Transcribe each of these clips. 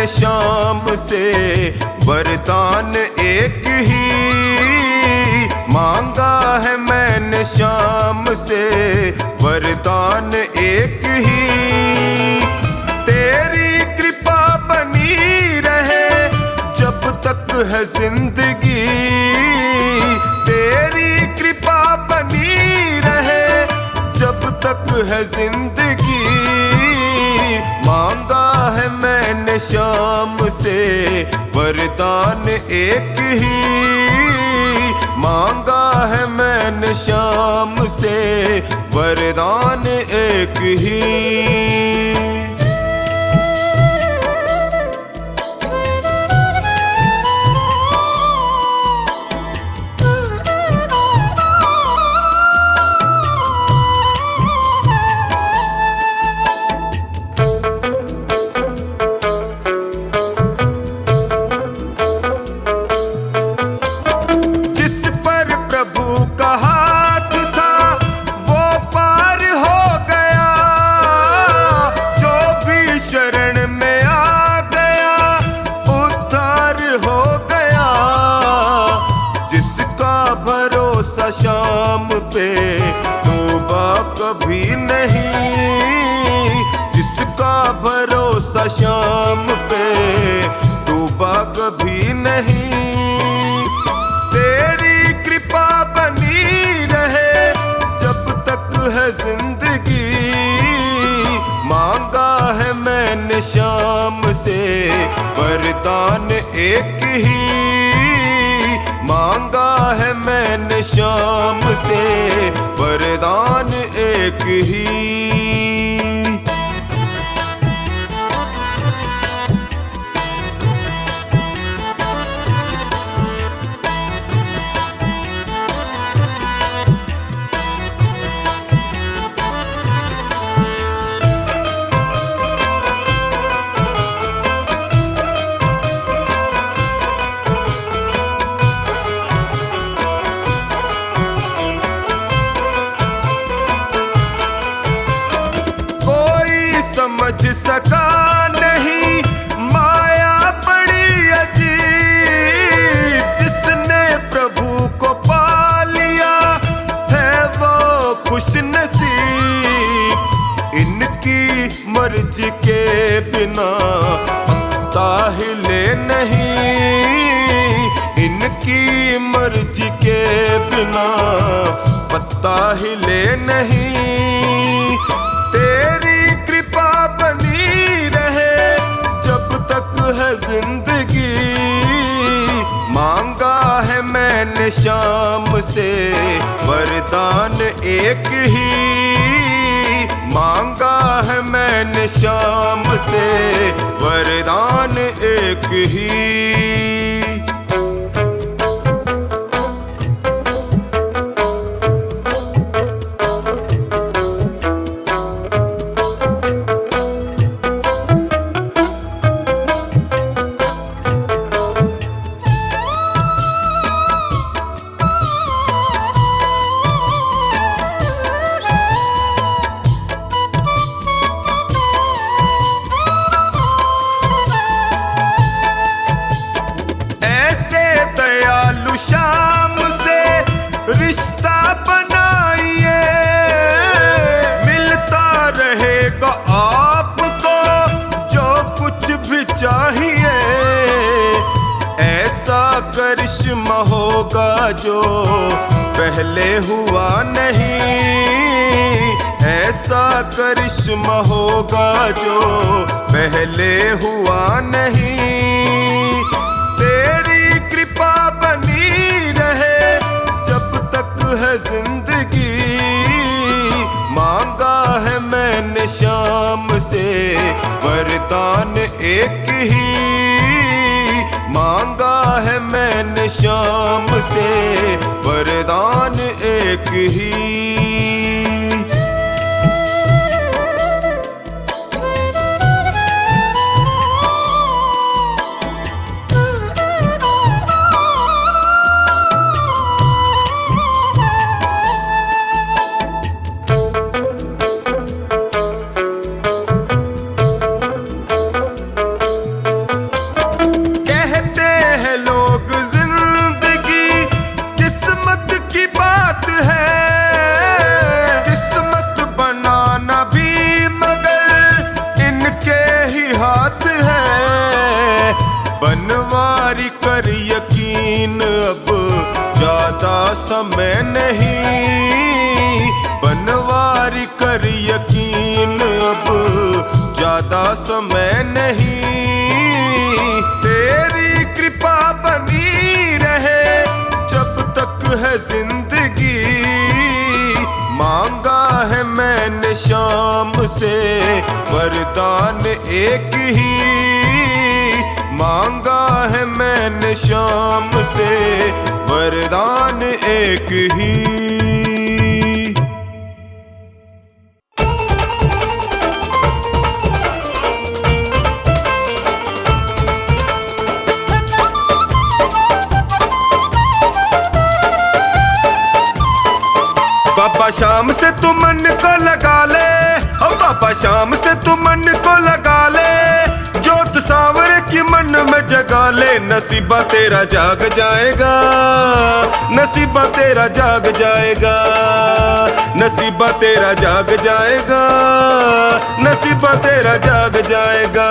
मैंने शाम से वरदान एक ही मांगा है, मैंने शाम से वरदान एक ही। तेरी कृपा बनी रहे जब तक है जिंदगी, तेरी कृपा बनी रहे जब तक है जिंदगी। मांगा है मैंने शाम से वरदान एक ही, मांगा है मैंने शाम से वरदान एक ही। शाम पे तौबा कभी नहीं, जिसका भरोसा शाम पे तौबा कभी नहीं। तेरी कृपा बनी रहे जब तक है जिंदगी। मांगा है मैंने शाम से वरदान एक ही, मांगा है मैंने शाम से वरदान एक ही। समझ सका नहीं माया बड़ी अजीब, जिसने प्रभु को पा लिया है वो खुश नसीब। इनकी मर्जी के बिना पत्ता हिले नहीं, इनकी मर्जी के बिना पत्ता हिले नहीं। तेरी कृपा बनी रहे जब तक है जिंदगी। मांगा है मैंने शाम से वरदान एक ही, मांगा है मैंने शाम से वरदान एक ही। शाम से रिश्ता बनाइए, मिलता रहेगा आपको जो कुछ भी चाहिए। ऐसा करिश्मा होगा जो पहले हुआ नहीं, ऐसा करिश्मा होगा जो पहले हुआ नहीं। तेरी कृपा बनी रहे जब तक है जिंदगी। मांगा है मैंने शाम से वरदान एक ही, मांगा है मैंने शाम से वरदान एक ही। ज्यादा समय नहीं, तेरी कृपा बनी रहे जब तक है जिंदगी। मांगा है मैंने शाम से वरदान एक ही, मांगा है मैंने शाम से वरदान एक ही। बाबा शाम से तू मन को लगा ले, ओ बाबा शाम से तू मन को लगा ले, जोत सांवरे की मन में जगा ले। नसीबा तेरा जाग जाएगा, नसीबा तेरा जाग जाएगा, नसीबा तेरा जाग जाएगा, नसीबा तेरा जाग जाएगा।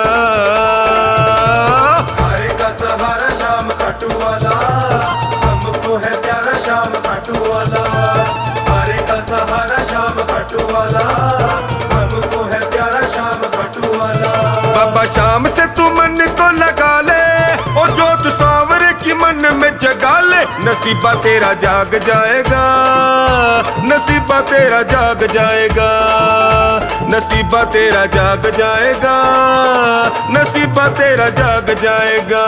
हारे का सहारा शाम खाटू वाला, हमको है प्यारा शाम खाटू वाला। सहारा शाम खाटू वाला, हमको है प्यारा शाम खाटू वाला। बाबा शाम से तू मन को लगा ले, ओ जोत सांवरे की मन में जगा ले। नसीबा तेरा जाग जाएगा, नसीबा तेरा जाग जाएगा, नसीबा तेरा जाग जाएगा, नसीबा तेरा जाग जाएगा।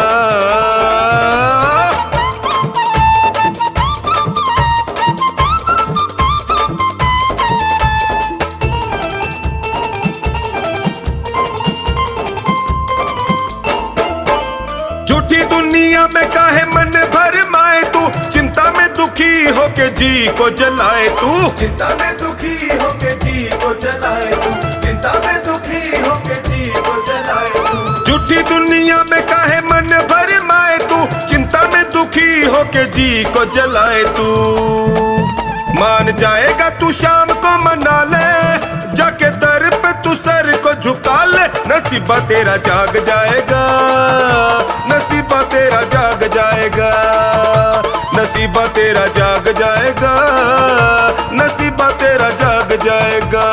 झूठी दुनिया में काहे मन भर माए तू, चिंता में दुखी होके जी को जलाए तू, चिंता में दुखी होके जी को जलाए तू, चिंता में दुखी होके जी को जलाए तू। झूठी दुनिया में काहे मन भर माए तू, चिंता में दुखी होके जी को जलाए तू। मान जाएगा तू शाम को मना ले, जाके दर पे तू सर को झुका ले। नसीबा तेरा जाग जाएगा, नसीबा तेरा जाग जाएगा, नसीबा तेरा जाग जाएगा, नसीबा तेरा जाग जाएगा।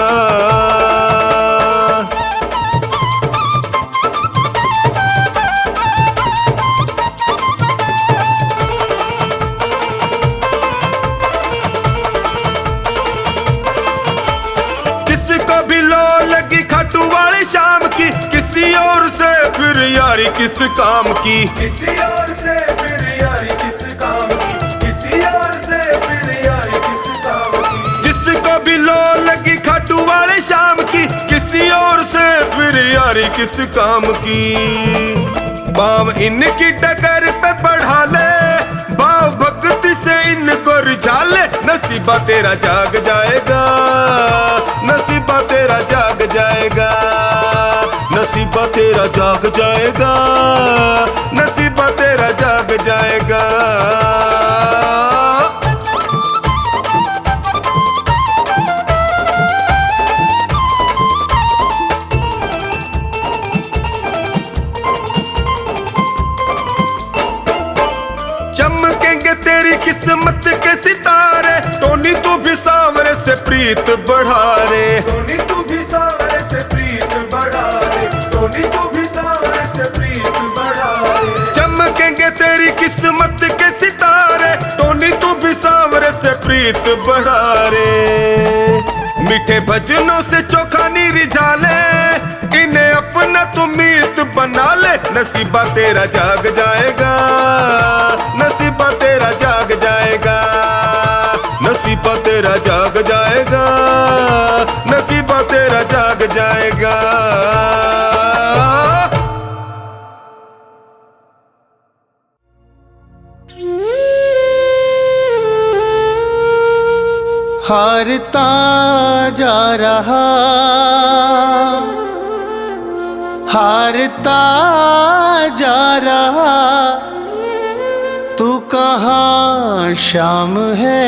शाम की किसी और से फिर यारी किस काम की, किसी और से फिर यारी किस काम की, किसी और से फिर यारी किस काम की। जिसको भी लो लगी खाटू वाले शाम की, किसी और से फिर यारी किस काम की। बाम इनकी डगर पे बढ़ा ले, भाव भक्ति से इनको रिझा ले। नसीबा तेरा जाग जाएगा, नसीबा तेरा जाग जाएगा, नसीबा तेरा जाग जाएगा, नसीबा तेरा जाग जाएगा। चमकेंगे तेरी किस्मत के सितारे, टोनी तू भी सांवरे से प्रीत बढ़ा रे, टोनी तू भी सांवरे से प्रीत बढ़ा रे, टोनी तू भी सांवरे से प्रीत बढ़ा रे। चमकेंगे तेरी किस्मत के सितारे, टोनी तू भी सांवरे से प्रीत बढ़ा रे। मीठे भजनों से चोखा नी रिझा ले, इन्हें अपना तू मीत बना ले। नसीबा तेरा जाग जाएगा, नसीबा तेरा जाग जाएगा, नसीबा तेरा जाग जाएगा, नसीबा तेरा जाग जाएगा। हारता जा रहा, हारता जा रहा, तू कहाँ शाम है।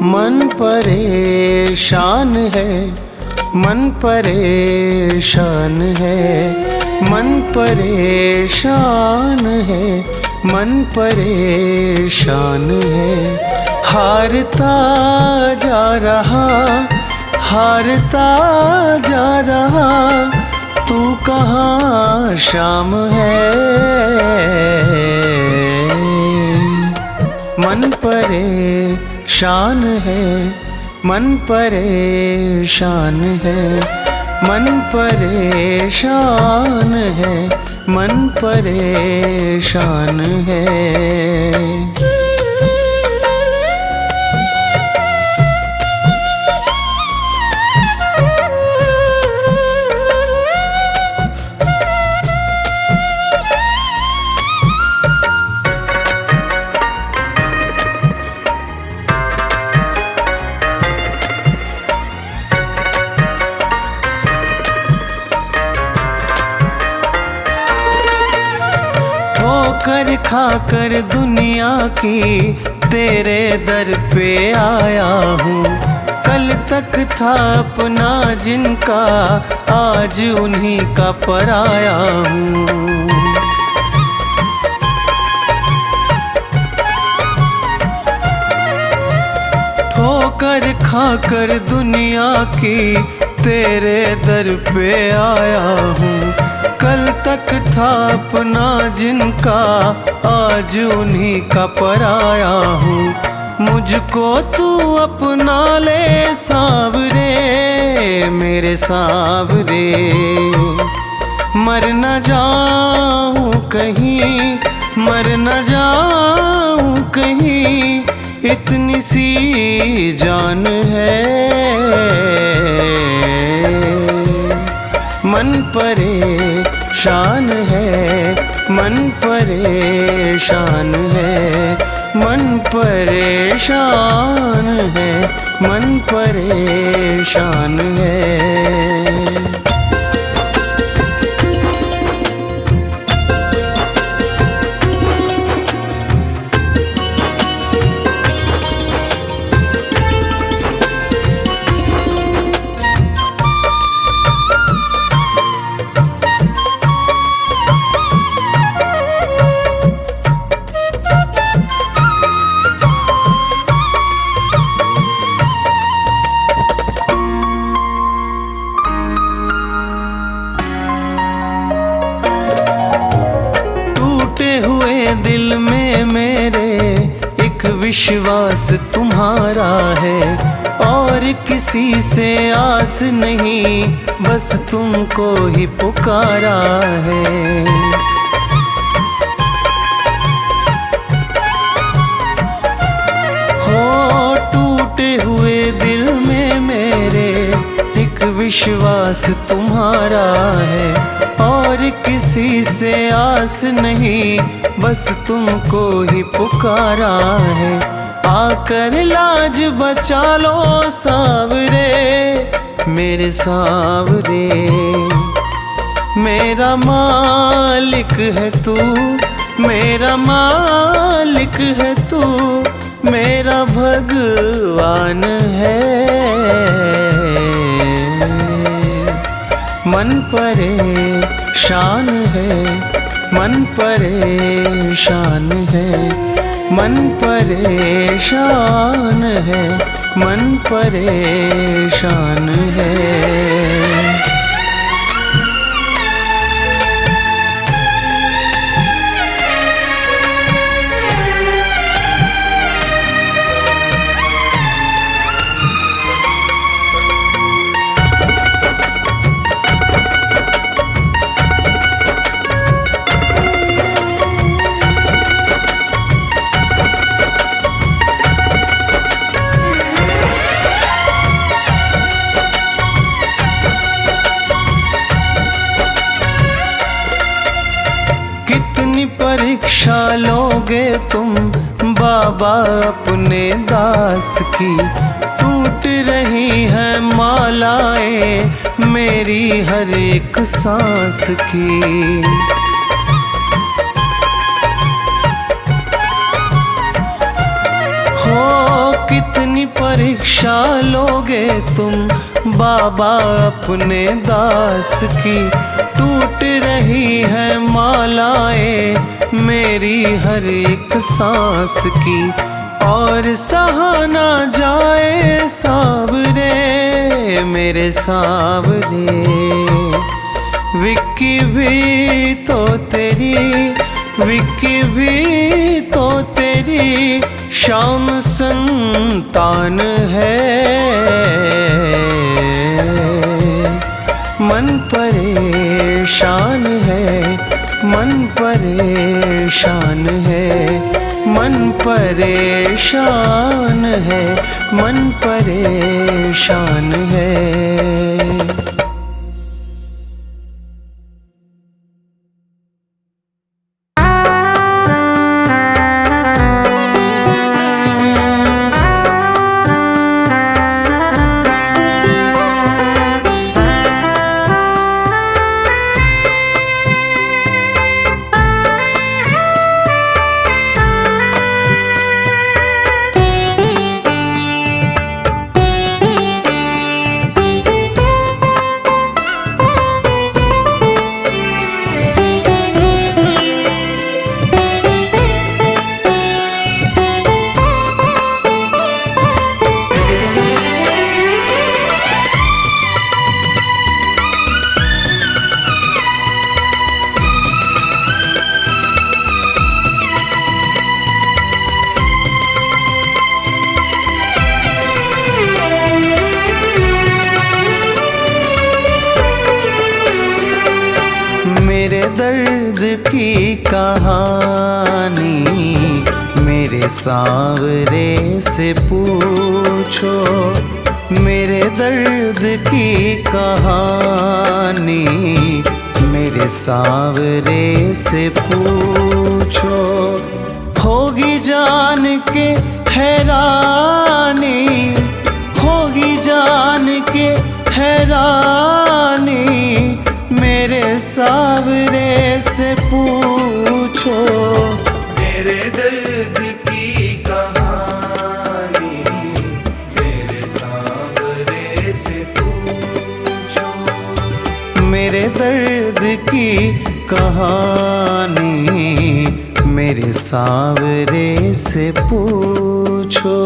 मन परेशान है, मन परेशान है, मन परेशान है, मन परेशान है। हारता जा रहा, हारता जा रहा, तू कहाँ शाम है। मन परेशान है, मन परेशान है, मन परेशान है, मन परेशान है। ठोकर खाकर दुनिया की तेरे दर पे आया हूँ। कल तक था अपना जिनका, आज उन्हीं का पराया हूँ। ठोकर खाकर दुनिया की तेरे दर पे आया हूँ। कल तक था अपना जिनका, आज उन्हीं का पराया हूँ। मुझको तू अपना ले सावरे, मेरे सावरे। मर न जाऊं कहीं, मर न जाऊं कहीं, इतनी सी जान है। मन परेशान है, मन परेशान है, मन परेशान है, मन परेशान है। दिल में मेरे एक विश्वास तुम्हारा है, और किसी से आस नहीं, बस तुमको ही पुकारा है। हो टूटे हुए दिल में मेरे एक विश्वास तुम्हारा है, और किसी से आस नहीं, बस तुमको ही पुकारा है। आकर लाज बचा लो सावरे, मेरे सावरे। मेरा मालिक है तू, मेरा मालिक है तू, मेरा भगवान है। मन परेशान है, मन परेशान है, मन परेशान है, मन परेशान है। परीक्षा लोगे तुम बाबा अपने दास की, टूट रही है मालाएं मेरी हर एक सांस की। हो कितनी परीक्षा लोगे तुम बाबा अपने दास की, टूट रही है मालाएं मेरी हर एक सांस की। और सहा ना जाए सावरे मेरे सावरे। विक्की भी तो तेरी, विक्की भी तो तेरी शाम संतान है। मन परेशान है, मन परेशान है, मन परेशान है, मन परेशान है। मेरे दर्द की कहानी मेरे सांवरे से पूछो। मेरे दर्द की कहानी मेरे सांवरे से पूछो। होगी जान के हैरानी, होगी जान के हैरानी मेरे सांवरे से पूछो। मेरे दर्द की कहानी मेरे सांवरे से पूछो। मेरे दर्द की कहानी मेरे सांवरे से पूछो।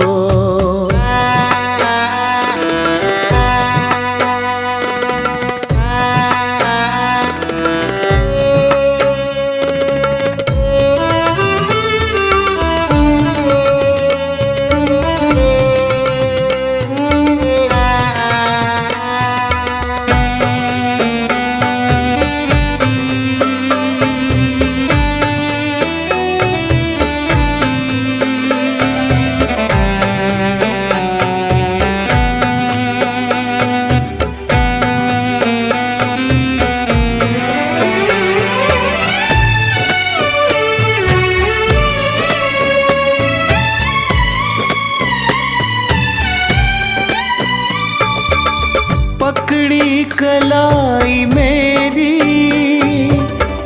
पकड़ी कलाई मेरी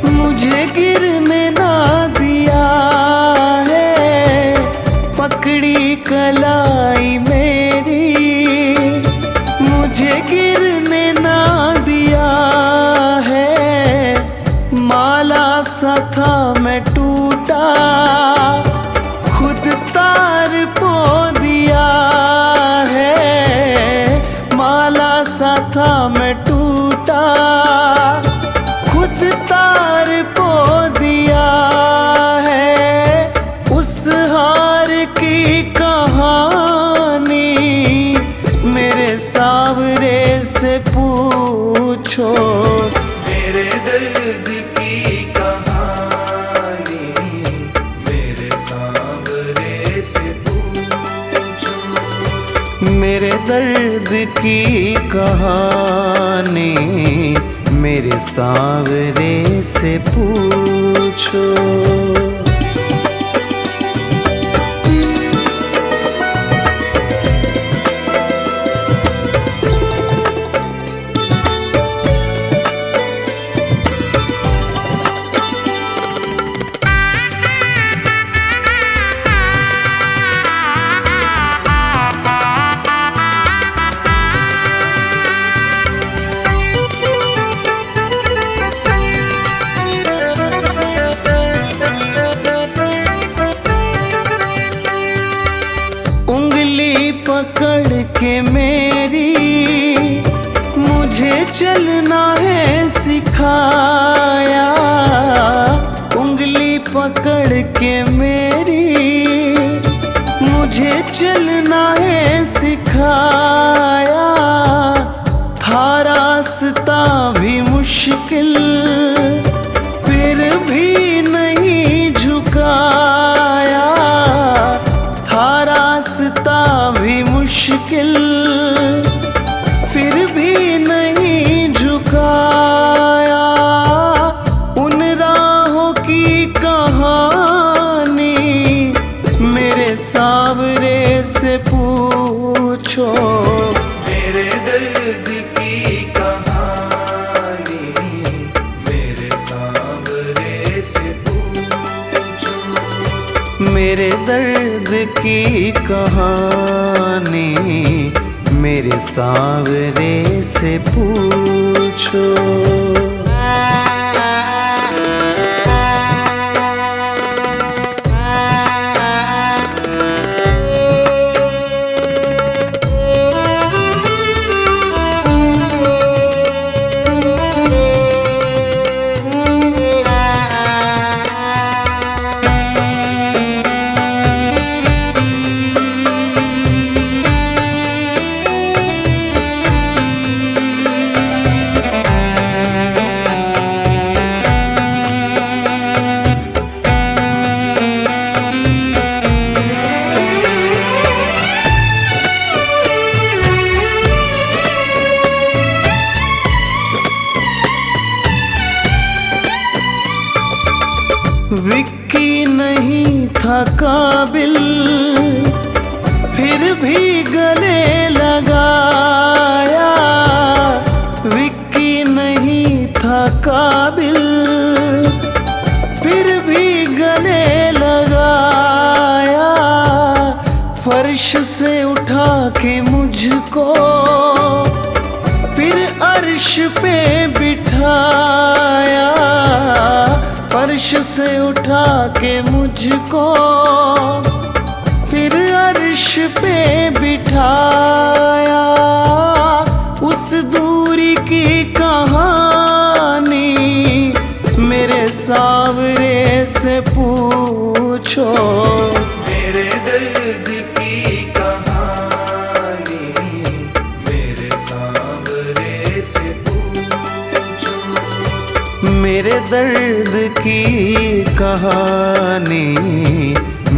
मुझे गिरने ना दिया है। पकड़ी कलाई मेरी मुझे गिरने ना दिया है। माला सा था मैं टूटा खुद तार पो दिया है। माला सा था मैं टूटा खुद तार पो दिया है। उस हार की कहानी मेरे सांवरे से पूछो। मेरे दर्द की कहानी मेरे सांवरे से पूछो। मेरे दर्द की कहानी मेरे सांवरे से पूछो। चलना है सिखाया, उंगली पकड़ के मेरी मुझे चलना है सिखाया। था रास्ता भी मुश्किल फिर भी नहीं झुकाया, था रास्ता भी मुश्किल फिर भी नहीं झुकाया। उन राहों की कहानी मेरे सावरे से पूछो, मेरे दर्द की कहानी मेरे सांवरे से पूछो। मेरे दर्द की कहानी मेरे सांवरे से पूछो। विक्की नहीं था काबिल फिर भी गले लगाया, विक्की नहीं था काबिल फिर भी गले लगाया। फर्श से उठा के मुझको फिर अर्श पे बिठाया, फर्श से उठा के मुझको फिर अर्श पे बिठाया। उस दूरी की कहानी मेरे सांवरे से पूछो, मेरे दर्द की कहानी मेरे सांवरे से पूछो। मेरे दर्द की कहानी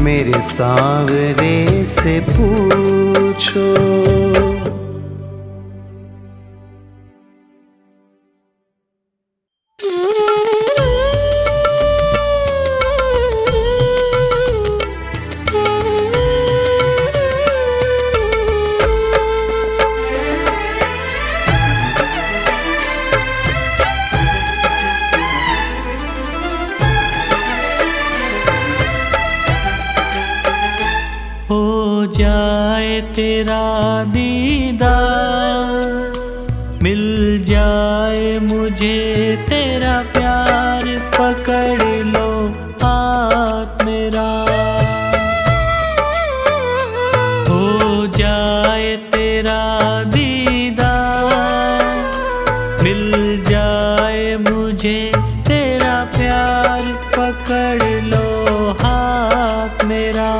मेरे सांवरे से पूछो। हो जाए तेरा दीदार, मिल जाए मुझे तेरा प्यार, पकड़ लो हाथ मेरा। हो जाए तेरा दीदार, मिल जाए मुझे तेरा प्यार, पकड़ लो हाथ मेरा,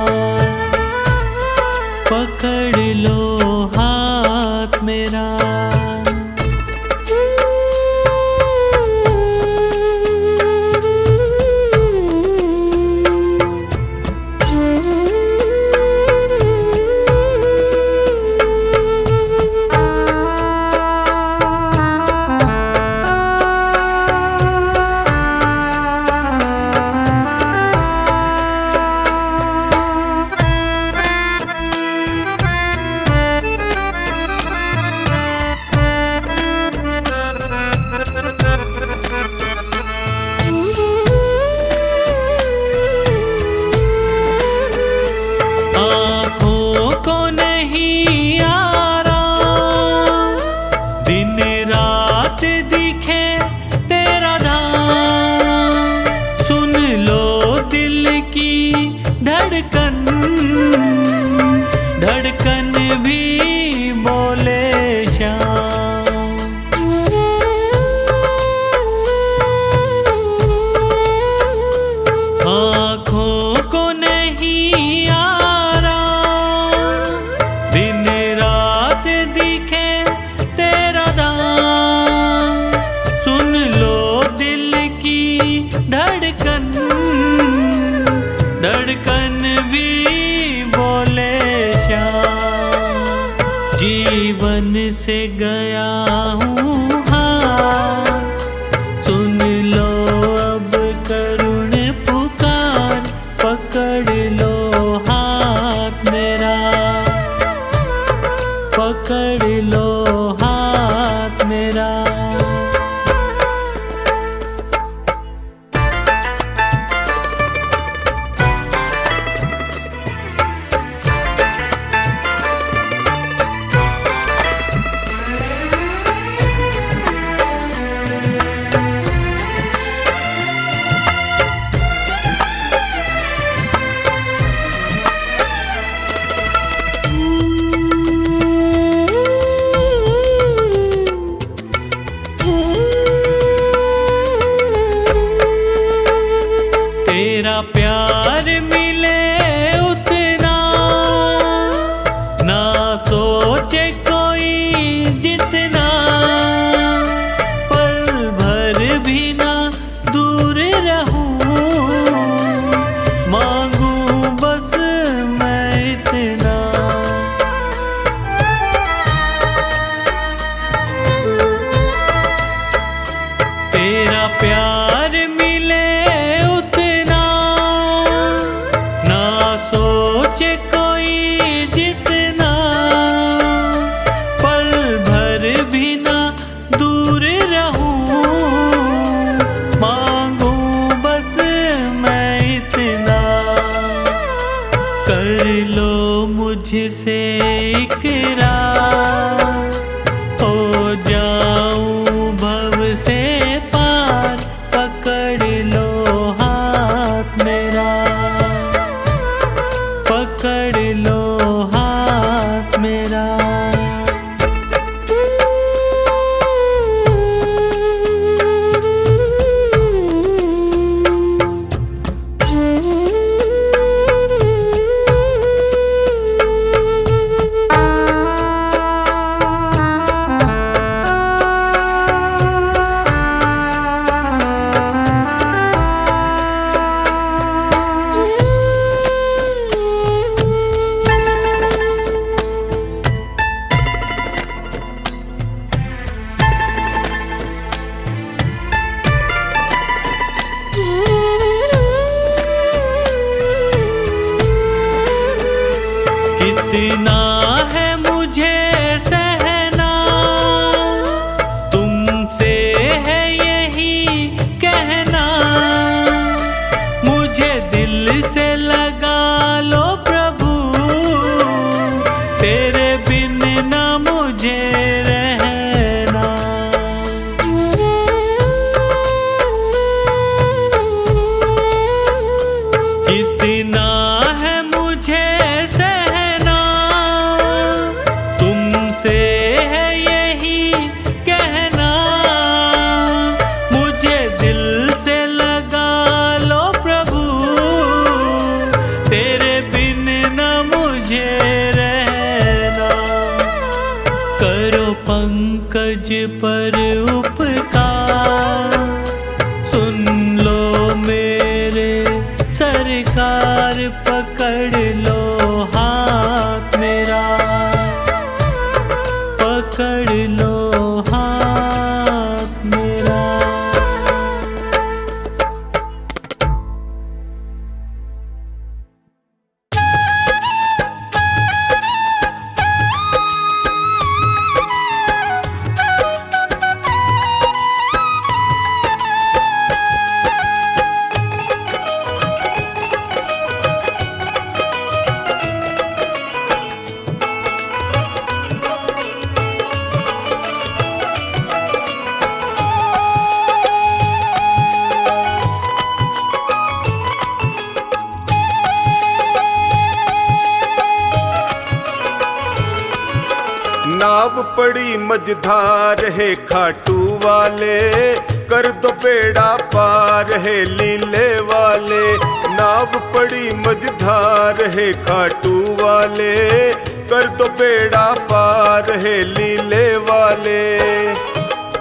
पकड़ लो हाथ मेरा। से गया हूँ हार, सुन लो अब करुण पुकार, पकड़ लो हाथ मेरा, पकड़ लो हाथ मेरा। तेरा प्यार मिले उतना, ना सोचे कोई जितना, पल भर भी ना दूर रहूं, मांगू बस मैं इतना। तेरा प्यार मिले उतना, ना सोचे कोई जितना, पल भर भी ना दूर रहूं, मांगू बस मैं इतना। कर लो मुझसे इकरार, हो जाऊं भव से पार, पकड़ लो हाथ मेरा, पकड़ लो हाथ मेरा। कितना है मुझे सहना, तुमसे है यही कहना, मुझे दिल से लगा लो प्रभु, तेरे बिन ना मुझे रहना। कितना है मुझे सहना, तुमसे है यही कहना, मुझे दिल से लगा लो प्रभु, तेरे बिन न मुझे रहना। करो पंकज पर उपकार, सुन लो मेरे सरकार, पकड़ लो हाथ मेरा, पकड़ लो हाथ मेरा। नाव पड़ी मझधार है खाटू वाले, कर दो बेड़ा पार है लीले वाले। नाव पड़ी मझधार है खाटू वाले, कर दो बेड़ा पार है लीले वाले।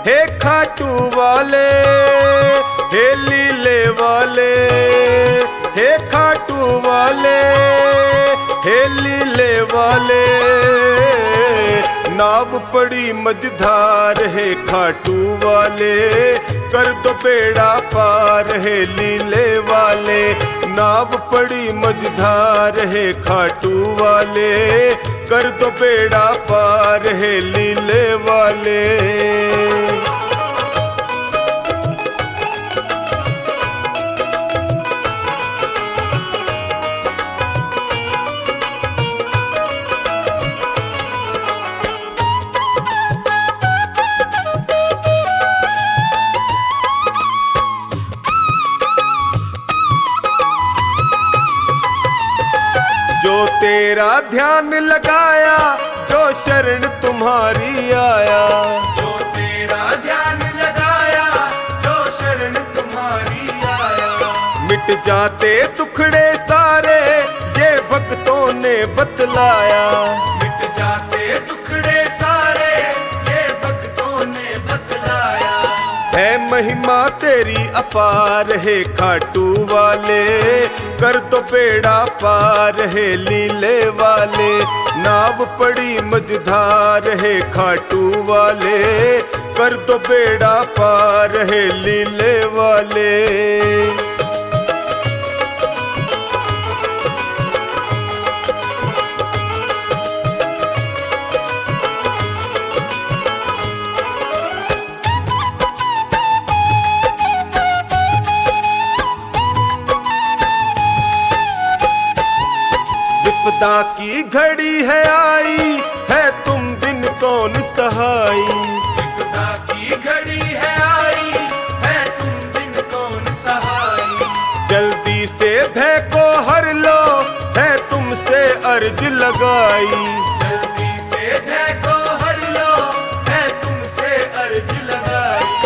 हे खाटू वाले हे लीले वाले, हे खाटू वाले हे लीले वाले। नाव पड़ी मझधार है खाटू वाले, कर दो बेड़ा पार है लीले वाले। नाव पड़ी मझधार है खाटू वाले, कर दो बेड़ा पार है लीले वाले। जो तेरा ध्यान लगाया, जो शरण तुम्हारी आया, जो तेरा ध्यान लगाया, जो शरण तुम्हारी आया। मिट जाते दुखड़े सारे, ये भक्तों ने बतलाया। मिट जाते दुखड़े सारे, ये भक्तों ने बतलाया। है महिमा तेरी अपार है खाटू वाले, कर दो बेड़ा पार है लीले वाले। नाव पड़ी मझधार है खाटू वाले, कर दो बेड़ा पार है लीले वाले। विपदा की घड़ी है आई, है तुम बिन कौन सहाई। विपदा की घड़ी है आई, है तुम बिन कौन सहाई। जल्दी से भय को हर लो, है तुमसे अर्ज लगाई। जल्दी से भय को हर लो, है तुमसे अर्ज लगाई।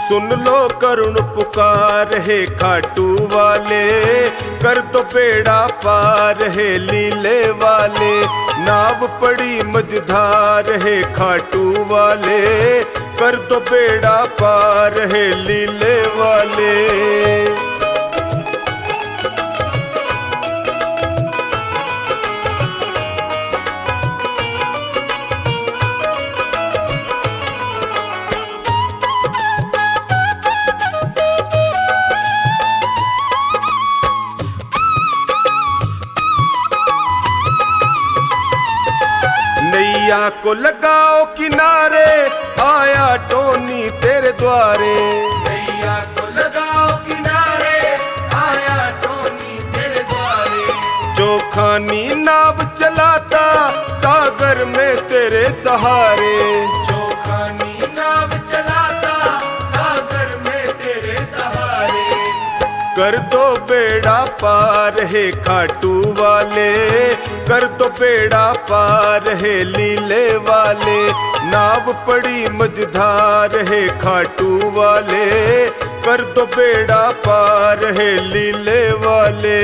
सुन लो करुण पुकार है खाटू वाले, कर दो बेड़ा पार है लीले वाले। नाव पड़ी मझधार है खाटू वाले, कर दो बेड़ा पार है लीले वाले। नैया को लगाओ किनारे, आया टोनी तेरे द्वारे। नैया को लगाओ किनारे, आया टोनी तेरे द्वारे। जो खानी नाव चलाता, सागर में तेरे सहारे। जो खानी नाव चलाता, सागर में तेरे सहारे। कर दो बेड़ा पार है खाटू वाले, कर दो बेड़ा पार है लीले वाले। नाव पड़ी मझधार है खाटू वाले, कर दो बेड़ा पार है लीले वाले।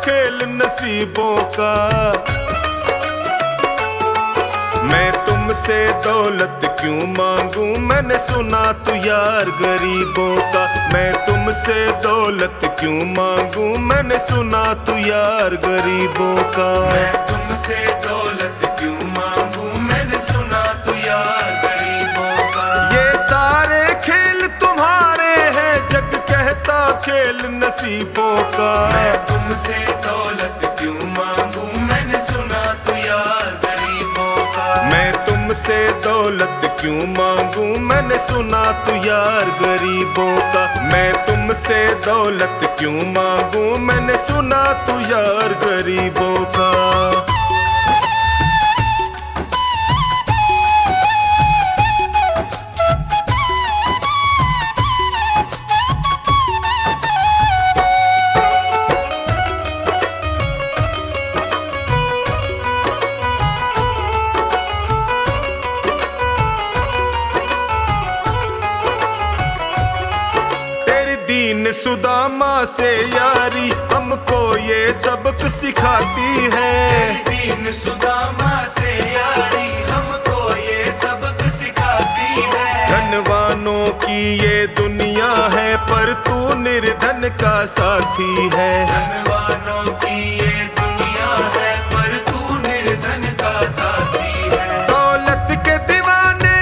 खेल नसीबों का, मैं तुमसे दौलत क्यों मांगू, मैंने सुना तू यार गरीबों का। मैं तुमसे दौलत क्यों मांगू, मैंने सुना तू यार गरीबों का। मैं तुमसे दौलत क्यों मांगू, मैंने सुना तू यार गरीबों का। ये सारे खेल तुम्हारे हैं, जग कहता खेल नसीबों का। मैं तुमसे दौलत क्यों मांगू, मैंने सुना तू यार गरीबों का। मैं तुमसे दौलत क्यों मांगू, मैंने सुना तू यार गरीबों का। मैं तुमसे दौलत क्यों मांगू, मैंने सुना तू यार गरीबों का। सुदामा से यारी हमको ये सबक सिखाती है। दीन सुदामा से यारी हमको ये सबक सिखाती है। धनवानों की ये दुनिया है पर तू निर्धन का साथी है। धनवानों की ये दुनिया है पर तू निर्धन का साथी है। दौलत के दीवाने,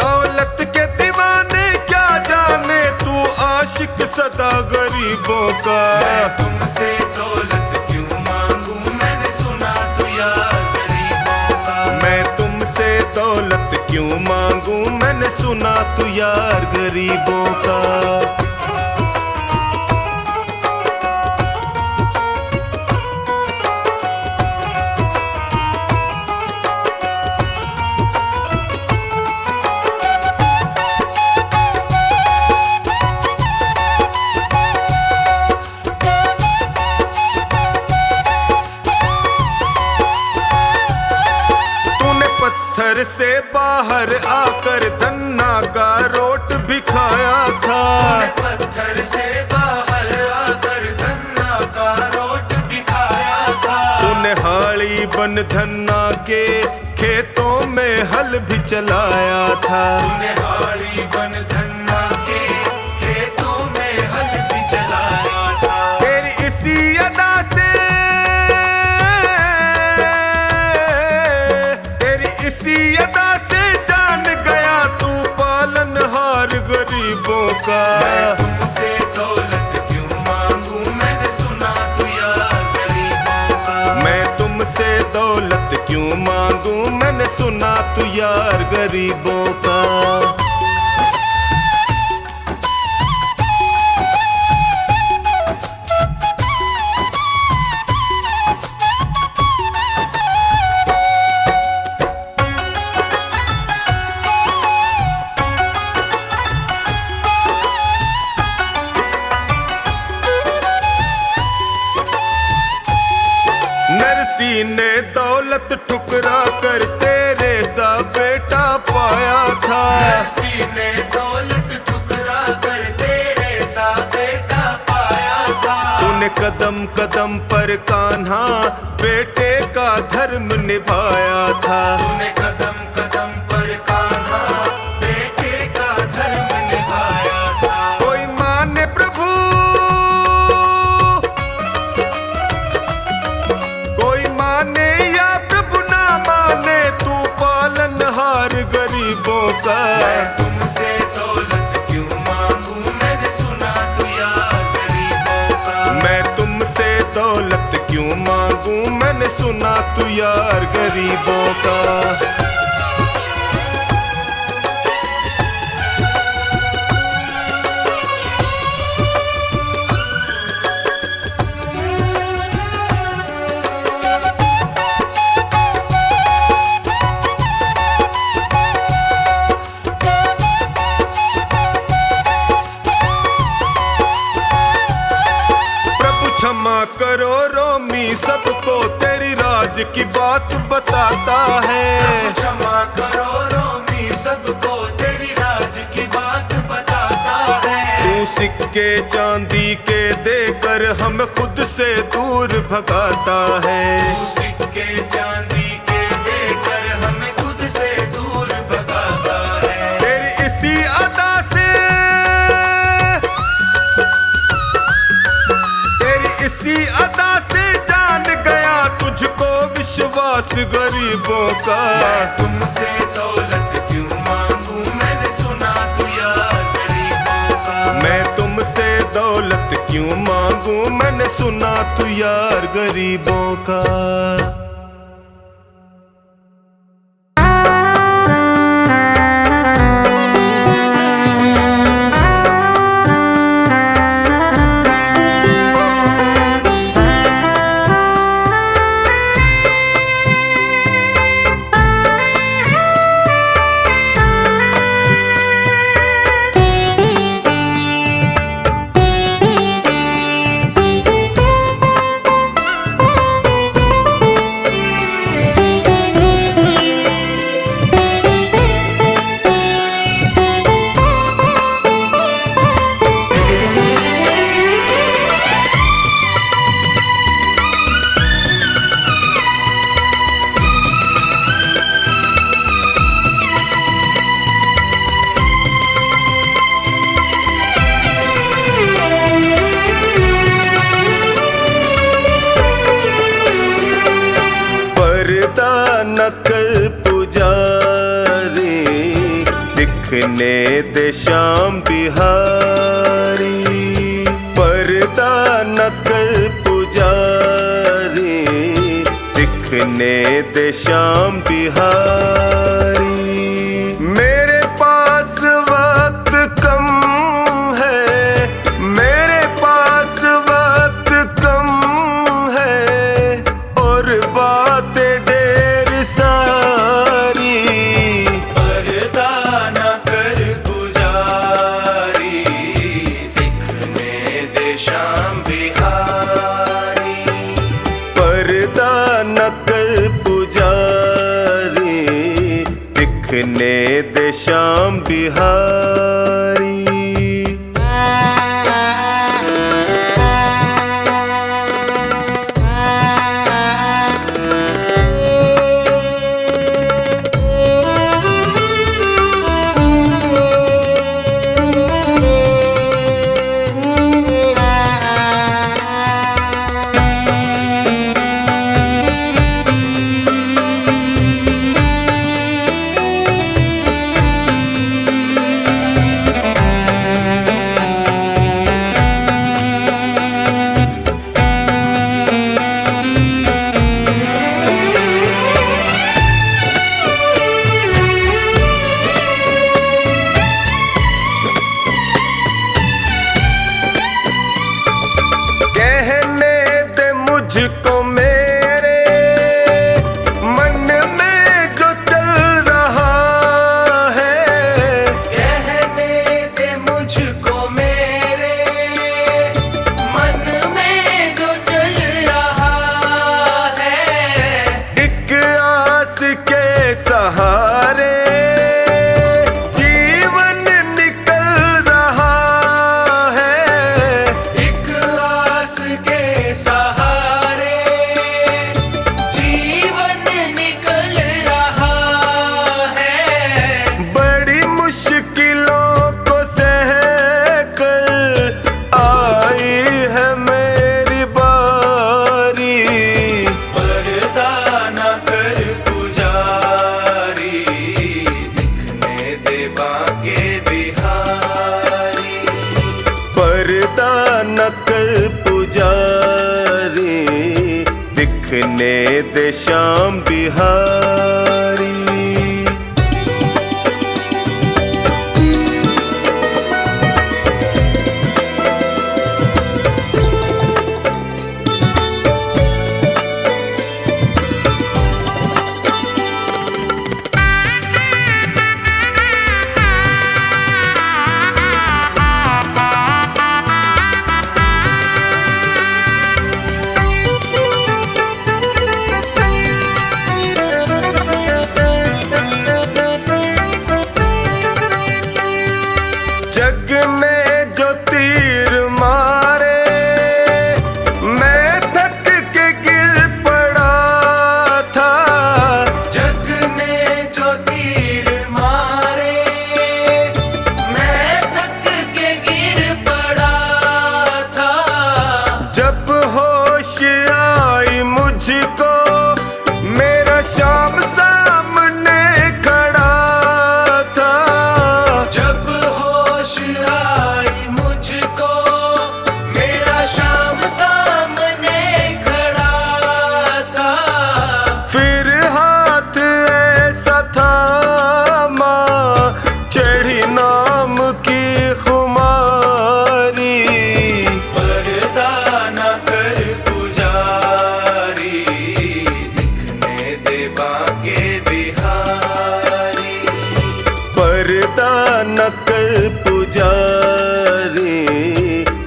दौलत के दीवाने क्या जाने तू आशिक सदा गरीबों का। मैं तुमसे दौलत क्यों मांगू मैंने सुना तू यार गरीबों का। मैं तुमसे दौलत क्यों मांगू मैंने सुना तू यार गरीबों का। पत्थर से बाहर आकर धन्ना का रोट भी खाया था। पत्थर से बाहर आकर धन्ना का रोट भी खाया था। तूने हाड़ी बन धन्ना के खेतों में हल भी चलाया था। तूने हाड़ी बन धन्ना के खेतों में हल भी चलाया था। तेरी इसी अदा से, इसी अदा से जान गया तू पालनहार गरीबों का। मैं तुमसे दौलत क्यों मांगू मैंने सुना तू यार गरीबों का। मैं तुमसे दौलत क्यों मांगू मैंने सुना तू यार गरीबों का। नरसी ने दौलत ठुकरा कर तेरे सा बेटा पाया था। नरसी ने दौलत ठुकरा कर तेरे सा बेटा पाया था। तूने कदम कदम पर कान्हा बेटे का धर्म निभाया था। तूने कदम कदम पर कान्हा बेटे का धर्म निभाया था। कोई माने प्रभु, कोई माने या प्रभु ना माने तू पालनहार गरीबों का। मैं तुमसे दौलत क्यों मांगू मैंने सुना तू यार गरीबों का। मैं तुमसे दौलत क्यों मांगू मैंने सुना तू यार गरीबों का। क्षमा करो रोमी सबको तेरी राज की बात बताता है। क्षमा करो रोमी सबको तेरी राज की बात बताता है। तू सिक्के चांदी के देकर हम खुद से दूर भगाता है। तू सिक्के चांदी के देकर हमें खुद से दूर भगाता है। तेरी इसी अदा से, इसी अदा से जान गया तुझको विश्वास गरीबों का। मैं तुमसे दौलत क्यों मांगू मैंने सुना तू यार गरीबों का। मैं तुमसे दौलत क्यों मांगू मैंने सुना तू यार गरीबों का। दिखने दे श्याम बिहारी, पर्दा न कर पुजारी, दिखने दे श्याम बिहारी। मेरे पास वक्त कम है, मेरे पास वक्त कम है, और बातें ढेर सारी। पर्दा न कर पुजारी, दिखने दे श्याम बिहारी। पर्दा न कर पुजारी, दिखने दे श्याम बिहारी। मुझको मेरे मन में जो चल रहा है, कहने दे मुझको मेरे मन में जो चल रहा है। एक आस के सहारे जीवन निकल रहा है, एक आस के सहारे जीवन निकल रहा है। बड़ी मुश्किलों को सह कर आई है मेरी बारी। पर्दा न कर पुजारी, दिखने दे बाके बिहारी। पर्दा न कर पुजारी, दिखने दे श्याम बिहारी। जग ने जो तीर मारे, मैं थक के गिर पड़ा था। जग ने जो तीर मारे, मैं थक के गिर पड़ा था। जब होश आई मुझको, मेरा श्याम सामने खड़ा था। जब होश आई मुझको, मेरा श्याम सामने खड़ा था। फिर हाथ ऐसा थामा, चढ़ी नाम की खुमारी। पर्दा न कर पुजारी, दिखने दे बाके बिहारी। पर्दा न कर पुजारी,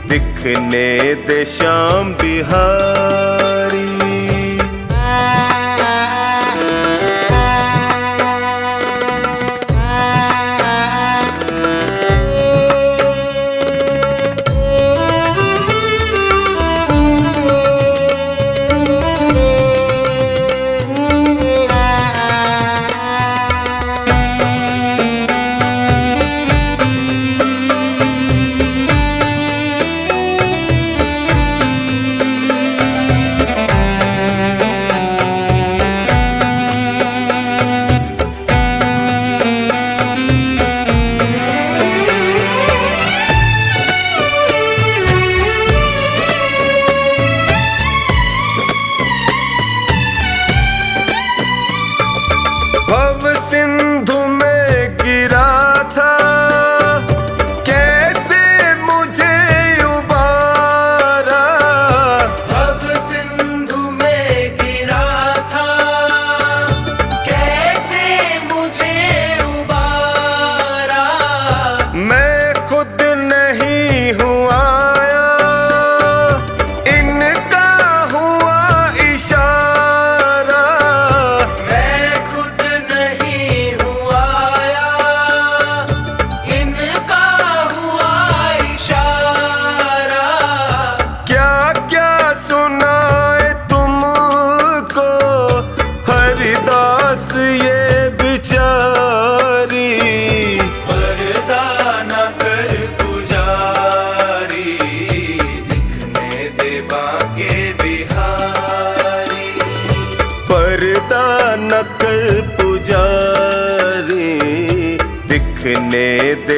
दिखने दे श्याम बिहारी।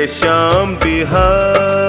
श्याम बिहारी।